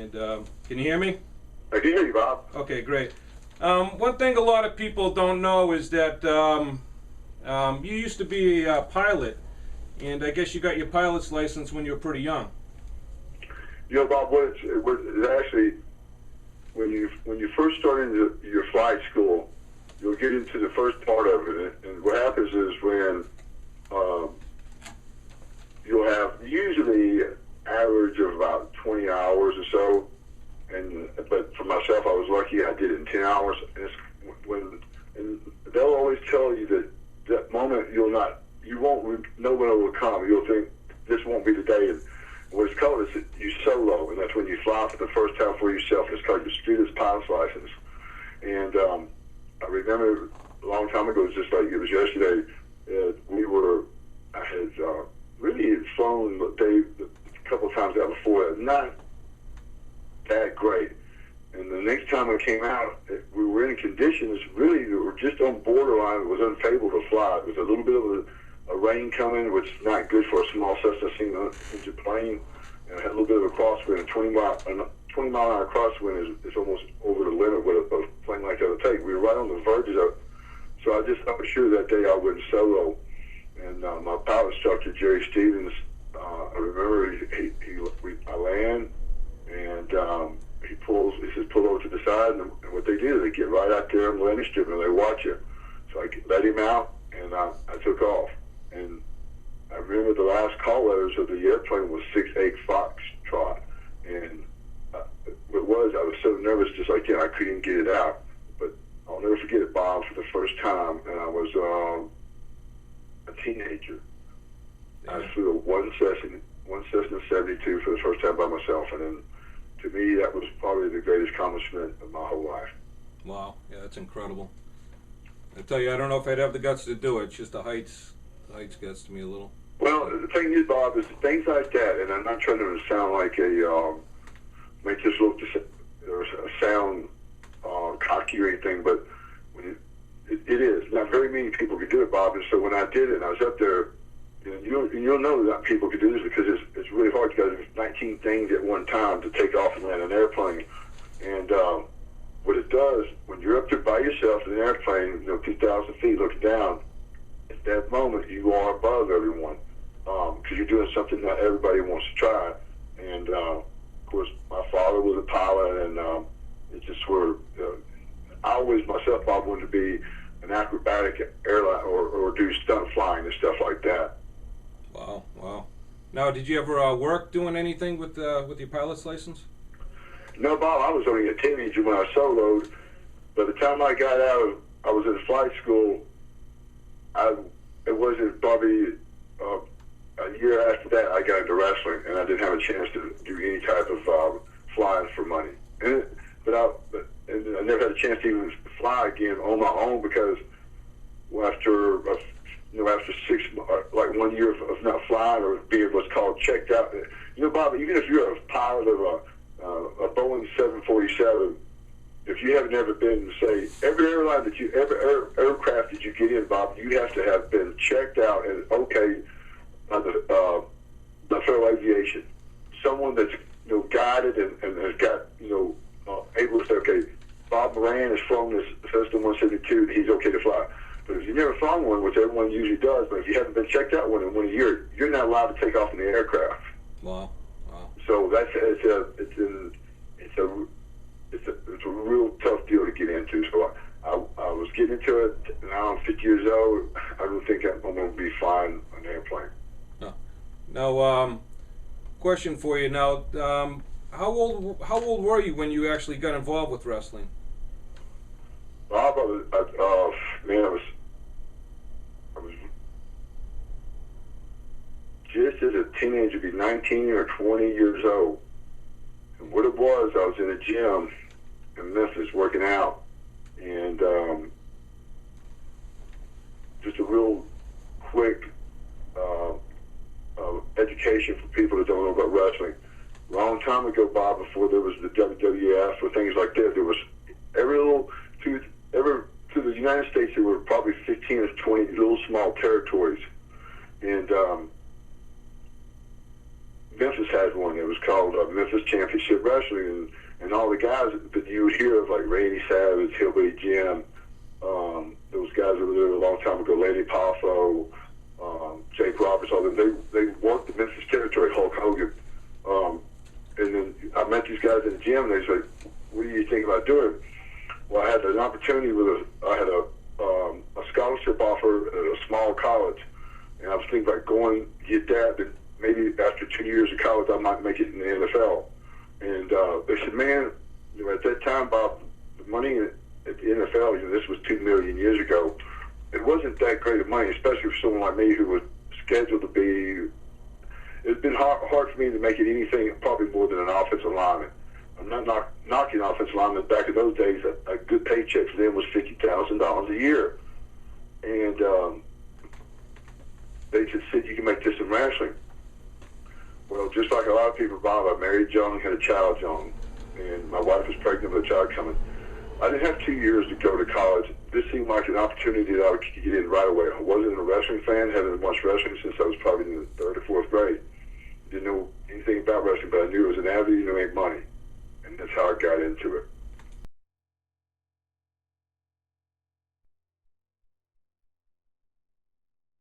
And can you hear me? I can hear you, Bob. Okay, great. One thing a lot of people don't know is that you used to be a pilot, and I guess you got your pilot's license when you were pretty young. You know, Bob, it's actually when you first start into your flight school, you'll get into the first part of it, and what happens is when you'll have usually average of about 20 hours or so, but for myself, I was lucky I did it in 10 hours. And they'll always tell you that moment you won't know when it will come. You'll think this won't be the day. And what it's called is you solo, and that's when you fly for the first time for yourself. It's called your student's pilot's license. And I remember a long time ago, just like it was yesterday, I had really flown a couple of times out before, not that great. And the next time I came out, we were in conditions really that were just on borderline. It was unfavorable to fly. It was a little bit of a rain coming, which is not good for a small Cessna engine plane. And it had a little bit of a crosswind. A 20-mile-an-hour crosswind is almost over the limit what a plane like that would take. We were right on the verge of it. So I just thought for sure that day I went solo. And my pilot instructor, Jerry Stevens, I remember I land, and he says, pull over to the side, and what they do, they get right out there on the landing strip and they watch you. So I let him out, and I took off. And I remember the last call letters of the airplane was 68 Foxtrot. And I was so nervous, just like I couldn't get it out. But I'll never forget it, Bob, for the first time, and I was a teenager. Yeah. I flew one Cessna 72 for the first time by myself, and then to me that was probably the greatest accomplishment of my whole life. Wow, yeah, that's incredible. I tell you, I don't know if I'd have the guts to do it. It's just the heights gets to me a little. Well, the thing is, Bob, is things like that, and I'm not trying to sound like make this look or sound cocky or anything, but when it is. Not very many people can do it, Bob, and so when I did it and I was up there, you'll know that people can do this because it's really hard because there's 19 things at one time to take off and land an airplane. And what it does, when you're up there by yourself in an airplane, 2,000 feet looking down, at that moment you are above everyone because you're doing something that everybody wants to try. And of course, my father was a pilot, and it just I always myself, Bob, wanted to be an acrobatic airline or do stunt flying and stuff like that. Wow. Now, did you ever work doing anything with your pilot's license? No, Bob, I was only a teenager when I soloed. By the time I got out I was in flight school, it wasn't probably a year after that I got into wrestling, and I didn't have a chance to do any type of flying for money. But I never had a chance to even fly again on my own because after 6 like 1 year of not flying or being what's called checked out, Bob, even if you're a pilot of a Boeing 747, if you haven't ever been, say, every airline that aircraft that you get in, Bob, you have to have been checked out and okay by the Federal Aviation. Someone that's guided and has got able to say, okay, Bob Moran has flown this Cessna 172, he's okay to fly. But if you've never flown one, which everyone usually does, but if you haven't been checked out one in 1 year, you're not allowed to take off in the aircraft. Wow. So it's a real tough deal to get into. So I was getting into it. Now I'm 50 years old. I don't think I'm going to be flying an airplane. No. Now, question for you. Now, how old were you when you actually got involved with wrestling? Bob, I was just as a teenager, be 19 or 20 years old. And what it was, I was in a gym in Memphis working out, and just a real quick education for people that don't know about wrestling. A long time ago, Bob, before there was the WWF or things like that, there was to the United States, there were probably 15 or 20 little small territories, and Memphis had one. It was called Memphis Championship Wrestling, and all the guys that you would hear of, like Randy Savage, Hillbilly Jim, those guys that were there a long time ago, Lady Poffo, Jake Roberts, all them, they worked the Memphis territory, Hulk Hogan. And then I met these guys in the gym, and they said, what do you think about doing? Well, I had an opportunity I had a scholarship offer at a small college, and I was thinking about going get that, and maybe after 2 years of college, I might make it in the NFL. And they said, man, at that time, Bob, the money at the NFL, this was 2 million years ago, it wasn't that great of money, especially for someone like me who was scheduled to be. It's been hard for me to make it anything probably more than an offensive lineman. I'm not knocking offensive linemen. Back in those days, a good paycheck for them was $50,000 a year. And they just said, you can make this in wrestling. Well, just like a lot of people, Bob, I married young, had a child young, and my wife was pregnant with a child coming. I didn't have 2 years to go to college. This seemed like an opportunity that I could get in right away. I wasn't a wrestling fan, haven't watched wrestling since I was probably in the 3rd or 4th grade. Didn't know anything about wrestling, but I knew it was an avenue to make money. And that's how I got into it.